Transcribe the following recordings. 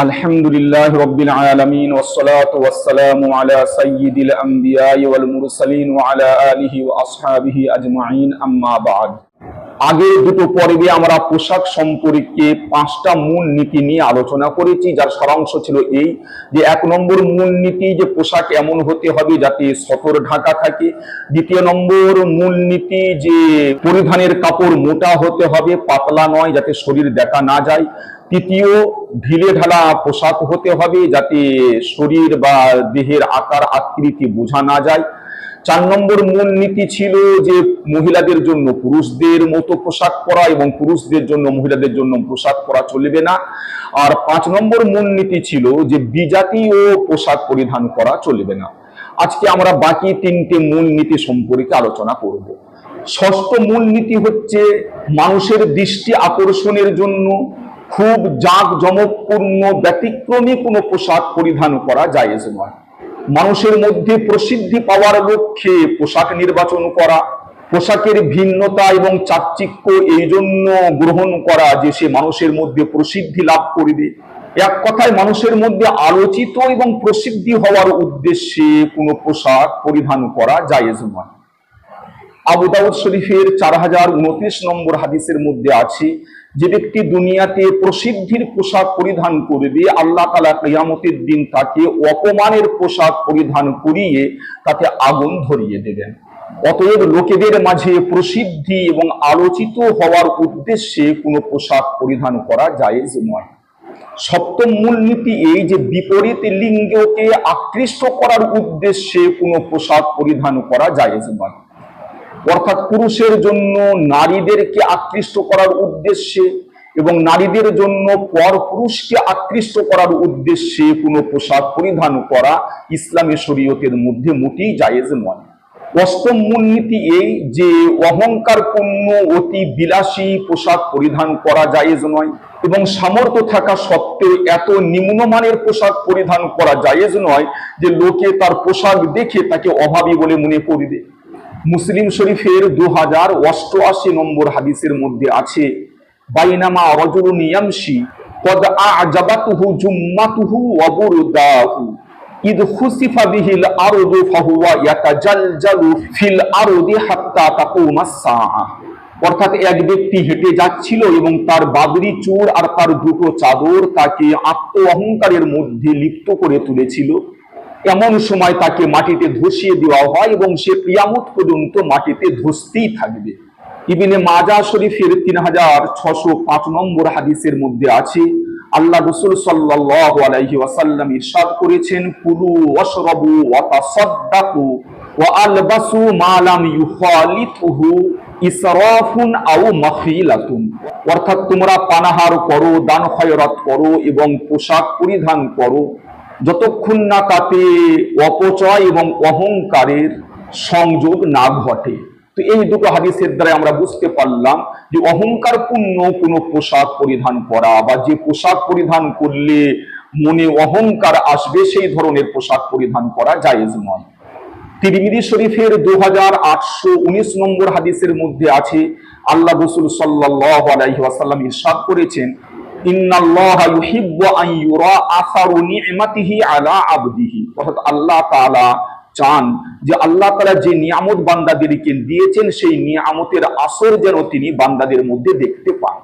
আলহামদুলিল্লাহ রাব্বিল আলামিন ওয়াসসালাতু ওয়াসসালামু আলা সাইয়্যিদিল আমবিয়াই ওয়াল মুরসালিন ওয়া আলা আলিহি ওয়া আসহাবিহি আজমাইন আম্মা বা'দ। আগের দুটো পর্বে আমরা পোশাক সম্পর্কে 5টা মূল নীতি নিয়ে আলোচনা করেছি, যার সারাংশ ছিল এই যে 1 নম্বর মূল নীতি যে পোশাক এমন হতে হবে যাতে সতর ঢাকা থাকে। 2 নম্বর মূল নীতি যে পরিধানের কাপড় মোটা হতে হবে, পাতলা নয়, যাতে শরীর দেখা না যায়। 3য়, ঢিলে ঢালা পোশাক হতে হবে যাতে শরীর বা দেহের আকার আকৃতি বোঝা না যায়। 4 নম্বর মূল নীতি ছিল যে মহিলাদের জন্য পুরুষদের মতো পোশাক পরা এবং পুরুষদের জন্য মহিলাদের জন্য পোশাক পরা চলবে না। আর 5 নম্বর মূল নীতি ছিল যে বিজাতীয় পোশাক পরিধান করা চলবে না। আজকে আমরা বাকি 3টে মূল নীতি সম্পর্কে আলোচনা করব। 6ষ্ঠ মূল নীতি হচ্ছে মানুষের দৃষ্টি আকর্ষণের জন্য খুব জাঁকজমকপূর্ণ ব্যতিক্রমী কোনো পোশাক পরিধান করা জায়েজ নয়। মানুষের মধ্যে প্রসিদ্ধি পাওয়ার লক্ষ্যে পোশাক নির্বাচন করা, পোশাকের ভিন্নতা এবং চাকচিক্য এই জন্য গ্রহণ করা যে সে মানুষের মধ্যে প্রসিদ্ধি লাভ করবে, এক কথায় মানুষের মধ্যে আলোচিত এবং প্রসিদ্ধি হওয়ার উদ্দেশ্যে কোনো পোশাক পরিধান করা জায়েজ নয়। আবু দাউদ শরীফের 4029 নম্বর হাদিসের মধ্যে আছে, যে ব্যক্তি দুনিয়াতে প্রসিদ্ধির পোশাক পরিধান করবে, আল্লাহ তাআলা কিয়ামতের দিন তাকে অপমানের পোশাক পরিধান করিয়ে তাতে আগুন ধরিয়ে দেবেন। অতএব লোকেদের মাঝে প্রসিদ্ধি এবং আলোচিত হওয়ার উদ্দেশ্যে কোনো পোশাক পরিধান করা জায়েজ নয়। 7ম মূলনীতি এই যে বিপরীত লিঙ্গকে আকৃষ্ট করার উদ্দেশ্যে কোনো পোশাক পরিধান করা জায়েজ নয়। অর্থাৎ পুরুষের জন্য নারীদেরকে আকৃষ্ট করার উদ্দেশ্যে এবং নারীদের জন্য পরপুরুষকে আকৃষ্ট করার উদ্দেশ্যে কোনো পোশাক পরিধান করা ইসলামী শরীয়তের মধ্যে মোটেই জায়েজ নয়। 8ম মূলনীতি এই যে অহংকারপূর্ণ অতি বিলাসী পোশাক পরিধান করা জায়েজ নয় এবং সামর্থ্য থাকা সত্ত্বেও এত নিম্নমানের পোশাক পরিধান করা জায়েজ নয় যে লোকে তার পোশাক দেখে তাকে অভাবী বলে মনে করবে। মুসলিম শরীফের 2088 নম্বর হাদিসের মধ্যে আছে, বাইনামা রাজুলুন ইয়ামশি কদ আ'জাবাতুহু জুম্মাতুহু ওয়া বুরদাহু ইদ খুসিফা বিহিল আরদু ফাহুয়া ইয়াতাজালজালু ফিল আরদি হাত্তা তাকুমাস সাআ। অর্থাৎ এক ব্যক্তি হেঁটে যাচ্ছিল এবং তার বাবরি চুর আর তার দুটো চাদর তাকে আত্ম অহংকারের মধ্যে লিপ্ত করে তুলেছিল। এমন সময় তাকে মাটিতে ধসিয়ে দেওয়া হয় এবং সে কিয়ামত পর্যন্ত মাটিতে ধসতেই থাকবে। ইবনে মাজাহ শরীফের 3605 নম্বর হাদিসের মধ্যে আছে, আল্লাহ রাসূল সাল্লাল্লাহু আলাইহি ওয়াসাল্লাম ইরশাদ করেছেন, কুলু ওয়াশরাবু ওয়া তাসাদ্দাকু ওয়া আলবাসু মা লাম ইউখালিতুহু ইসরাফুন আও মাখিলাতুন। অর্থাৎ তোমরা পানাহার করো, দান খয়রাত করো এবং পোশাক পরিধান করো যতক্ষণ না তাতে অপচয় এবং অহংকারের সংযোগ না ঘটে। তো এই দুটো হাদিসের দ্বারা আমরা বুঝতে পারলাম যে অহংকারপূর্ণ কোনো পোশাক পরিধান করা বা যে পোশাক পরিধান করলে মনে অহংকার আসবে সেই ধরনের পোশাক পরিধান করা জায়েজ নয়। তিরমিজি শরীফের 2819 নম্বর হাদিসের মধ্যে আছে, আল্লাহ রাসূল সাল্লাল্লাহু আলাইহি ওয়াসাল্লাম ইরশাদ করেছেন, ইন্নাল্লাহা ইউহিব্বু আন ইউরা আসারু নি'মাতিহি আলা আবদিহি। অর্থাৎ আল্লাহ তাআলা চান যে আল্লাহ তাআলা যে নিয়ামত বান্দাদেরকে দিয়েছেন সেই নিয়ামতের আসর যেন তিনি বান্দাদের মধ্যে দেখতে পান।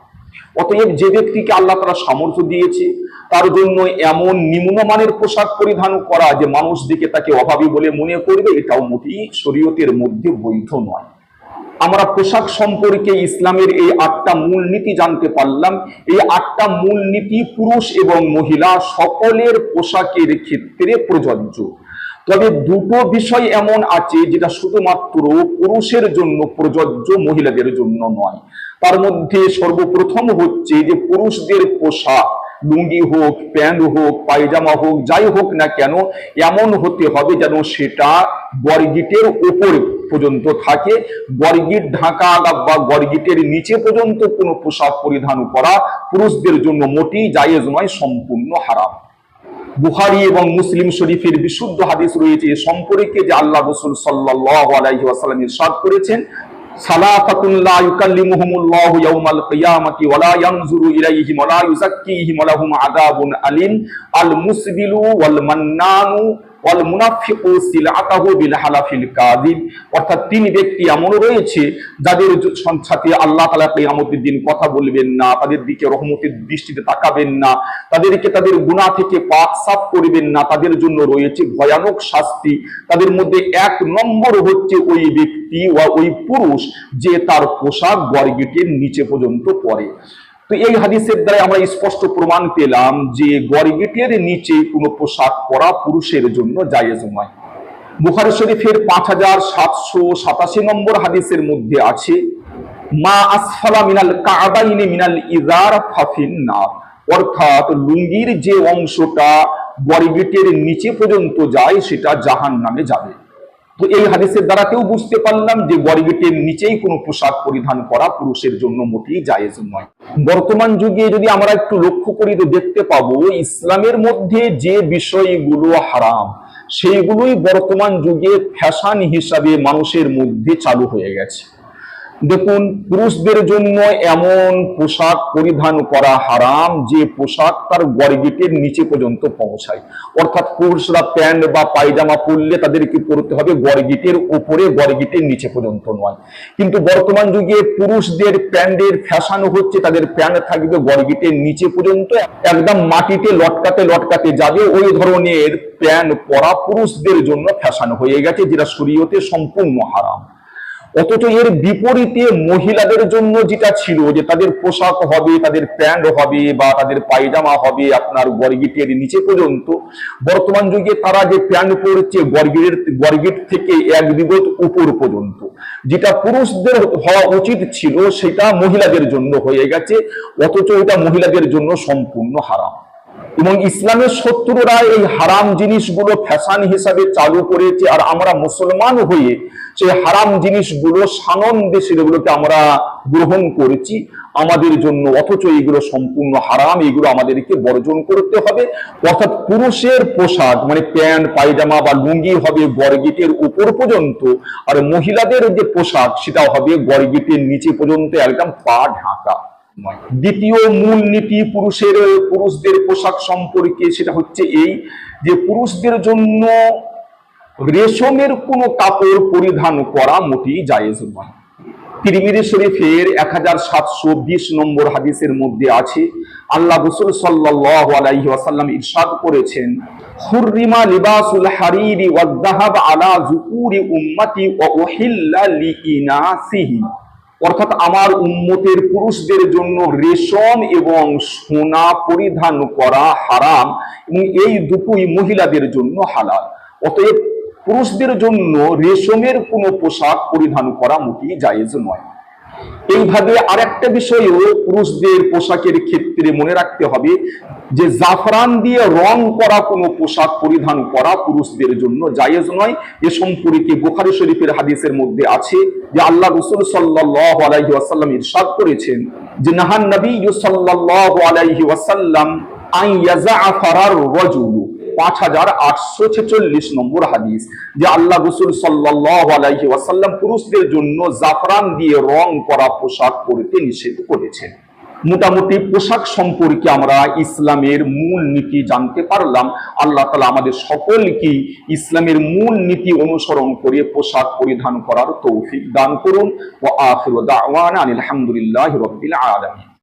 অতএব যে ব্যক্তিকে আল্লাহ তাআলা সামর্থ্য দিয়েছে তার জন্য এমন নিম্নমানের পোশাক পরিধান করা যে মানুষ দেখে তাকে অভাবী বলে মনে করবে, এটাও মোটেই শরীয়তের মধ্যে বৈধ নয়। আমরা পোশাক সম্পর্কে ইসলামের এই 8টা মূলনীতি জানতে পারলাম। এই 8টা মূলনীতি পুরুষ এবং মহিলা সকলের পোশাকের ক্ষেত্রে প্রযোজ্য। তবে দুটো বিষয় এমন আছে যেটা শুধুমাত্র পুরুষের জন্য প্রযোজ্য, মহিলাদের জন্য নয়। তার মধ্যে সর্বপ্রথম হচ্ছে যে পুরুষদের পোশাক, লুঙ্গি হোক, প্যান্ট হোক, পায়জামা হোক, যাই হোক না কেন, এমন হতে হবে যেন সেটা গরগিটের উপর পর্যন্ত থাকে। গরগিট ঢাকা বা গরগিটের নিচে পর্যন্ত কোনো পোশাক পরিধান করা পুরুষদের জন্য মোটেই জায়েজ নয়, সম্পূর্ণ হারাম। বুখারী এবং মুসলিম শরীফের বিশুদ্ধ হাদিস রয়েছে এ সম্পর্কে যে আল্লাহ রাসূল সাল্লাল্লাহু আলাইহি ওয়াসাল্লাম ইরশাদ করেছেন, সালাতাতুন লা ইউকাল্লিমুহুমুল্লাহু ইয়াওমাল কিয়ামাতি ওয়া লা ইয়ানজুরু ইলাইহিম ওয়া লা ইউযাক্কিহিম ওয়া লাহুম আযাবুন আলীম আল মুসবিলু ওয়াল মান্নানু ওয়াল মুনাফিকু সিলআতাহু বিল হালাফিল কাযিব। অর্থাৎ তিন ব্যক্তি এমন রয়েছে যাদের সাথে আল্লাহ তাআলা কিয়ামতের দিন কথা বলবেন না, তাদের দিকে রহমতের দৃষ্টিতে তাকাবেন না, তাদেরকে তাদের গুনাহ থেকে পাক সাফ করবেন না, তাদের জন্য রয়েছে ভয়ানক শাস্তি। তাদের মধ্যে এক নম্বর হচ্ছে ওই ব্যক্তি বা ওই পুরুষ যে তার পোশাক গড়গিটের নিচে পর্যন্ত পরে। তো এই হাদিসের দ্বারা আমরা স্পষ্ট প্রমাণ পেলাম যে গড়গিটের নিচে কোনো পোশাক পরা পুরুষের জন্য জায়েজ নয়। বুখারী শরীফের 5787 নম্বর হাদিসের মধ্যে আছে, মা আসফালা মিনাল কাবাইনি মিনাল ইজার ফাফিন নার। অর্থাৎ লুঙ্গির যে অংশটা গড়গিটের নিচে পর্যন্ত যায় সেটা জাহান্নামে যাবে। তো এই হাদিসের দ্বারা কেউ বুঝতে পারলাম যে গড়গিটের নিচেই কোনো পোশাক পরিধান করা পুরুষের জন্য মোটেই জায়েজ নয়। বর্তমান যুগে যদি আমরা একটু লক্ষ্য করি তো দেখতে পাবো ইসলামের মধ্যে যে বিষয়গুলো হারাম সেইগুলোই বর্তমান যুগে ফ্যাশন হিসাবে মানুষের মধ্যে চালু হয়ে গেছে। দেখুন, পুরুষদের জন্য এমন পোশাক পরিধান করা হারাম যে পোশাক তার গড়গিটের নিচে পর্যন্ত পৌঁছায়। অর্থাৎ পুরুষরা প্যান্ট বা পায়জামা পরলে তাদেরকে পরতে হবে গড়গিটের উপরে, গড়গিটের নিচে পর্যন্ত নয়। কিন্তু বর্তমান যুগে পুরুষদের প্যান্টের ফ্যাশন হচ্ছে তাদের প্যান্ট থাকবে গড়গিটের নিচে পর্যন্ত, একদম মাটিতে লটকাতে লটকাতে যাবে। ওই ধরনের প্যান্ট পরা পুরুষদের জন্য ফ্যাশন হয়ে গেছে, যেটা শরীয়তে সম্পূর্ণ হারাম। অথচ এর বিপরীতে মহিলাদের জন্য যেটা ছিল যে তাদের পোশাক হবে, তাদের প্যান্ট হবে বা তাদের পায়জামা হবে আপনার গড়গিটের নিচে পর্যন্ত, বর্তমান যুগে তারা যে প্যান্ট পরছে গড়গিট থেকে এক বিগত উপর পর্যন্ত, যেটা পুরুষদের হওয়া উচিত ছিল সেটা মহিলাদের জন্য হয়ে গেছে, অথচ এটা মহিলাদের জন্য সম্পূর্ণ হারাম। এবং ইসলামের শত্রুরা এই হারাম জিনিসগুলো ফ্যাশন হিসাবে চালু করেছে, আর আমরা মুসলমান হয়ে সেই হারাম জিনিসগুলো সানন্দে সেগুলোকে আমরা গ্রহণ করেছি আমাদের জন্য, অথচ এগুলো সম্পূর্ণ হারাম, এগুলো আমাদেরকে বর্জন করতে হবে। অর্থাৎ পুরুষের পোশাক মানে প্যান্ট পায়জামা বা লুঙ্গি হবে গড়গিটের উপর পর্যন্ত, আর মহিলাদের যে পোশাক সেটা হবে গড়গিটের নিচে পর্যন্ত, একদম পা ঢাকা। দ্বিতীয় মূল নীতি পুরুষদের পোশাক সম্পর্কে সেটা হচ্ছে এই যে পুরুষদের জন্য রেশমের কোনো কাপড় পরিধান করা মোটেই জায়েজ নয়। তিরমিজি শরীফের 1720 নম্বর হাদিসের মধ্যে আছে, আল্লাহ রাসূল সাল্লাল্লাহু আলাইহি ওয়াসাল্লাম ইরশাদ করেছেন, হুররিমা লিবাসুল হারিরি ওয়াজ যাহাব আলা যুকুরি উম্মতি ওয়া উহিল্লা লিইনাসিহি। অর্থাৎ আমার উম্মতের পুরুষদের জন্য রেশম এবং সোনা পরিধান করা হারাম এবং এই দুটোই মহিলাদের জন্য হালাল। অতএব পুরুষদের জন্য রেশমের কোনো পোশাক পরিধান করা মোটেই জায়েজ নয়। এইভাবে আরেকটা বিষয়ও পুরুষদের পোশাকের ক্ষেত্রে মনে রাখতে হবে যে জাফরান দিয়ে রং করা কোনো পোশাক পরিধান করা পুরুষদের জন্য জায়েজ নয়। এ সম্পর্কে বুখারী শরীফের হাদিসের মধ্যে আছে যে আল্লাহ রাসূল সাল্লাল্লাহু আলাইহি ওয়াসাল্লাম ইরশাদ করেছেন যে নাহান নবী সাল্লাল্লাহু আলাইহি ওয়াসাল্লাম আন ইয়াজাফারার রাজুল, 5846 নম্বর হাদিস, যে আল্লাহ রাসূল সাল্লাল্লাহু আলাইহি ওয়াসাল্লাম পুরুষদের জন্য জাফরান দিয়ে রং করা পোশাক পরতে নিষেধ করেছেন। মোটামুটি পোশাক সম্পর্কে আমরা ইসলামের মূল নীতি জানতে পারলাম। আল্লাহ তাআলা আমাদের সকলকে ইসলামের মূল নীতি অনুসরণ করে পোশাক পরিধান করার তৌফিক দান করুন। ওয়া আখিরু দাওয়ানা আলহামদুলিল্লাহি রাব্বিল আলামিন।